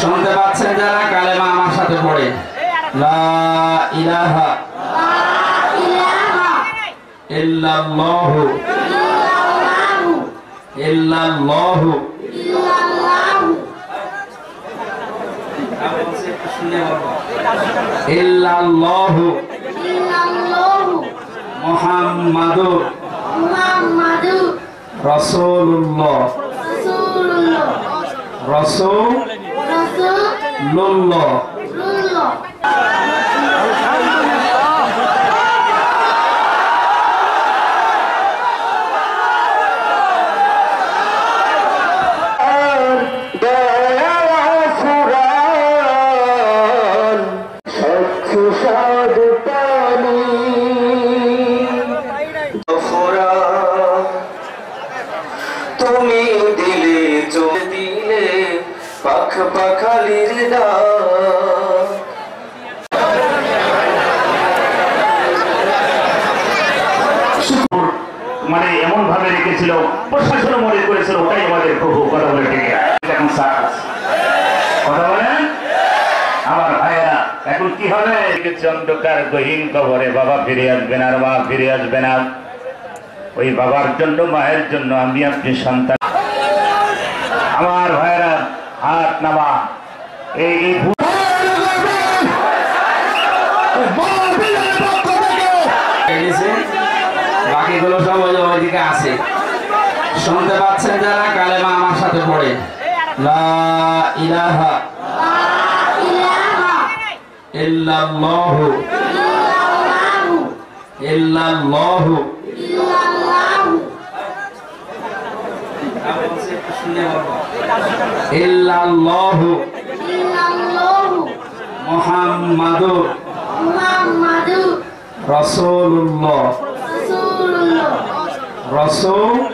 শুনতে পাচ্ছেন যারা কালেমা আমার সাথে পড়ে লা ইলাহা ইল্লাল্লাহু ইল্লাল্লাহু ইল্লাল্লাহু মুহাম্মাদুর রাসূলুল্লাহ রাসূলুল্লাহ তুমি দিলে চোখ দিলে পাখ পাখালির মানে এমন ভাবে রেখেছিল প্রশাসন মনে করেছিল ওটাই আমাদের প্রভু কথা বলে এখন কথা বলেন আমার ভাইয়েরা এখন কি হবে চন্দ্রকার গহীন কবরে বাবা ফিরে আসবেন আর মা ফিরে আসবে না ওই বাবার জন্য মায়ের জন্য আমি আপনি সন্তান আমার ভাইয়েরা হাত নামা এই বাকিগুলো সব ওইদিকে আছে শুনতে পাচ্ছেন যারা কালেমা আমার সাথে পড়ে লা ইলাহা ইল্লাল্লাহু ইল্লাল্লাহু ইল্লাল্লাহু মুহাম্মাদুর রাসূলুল্লাহ রাসূলুল্লাহ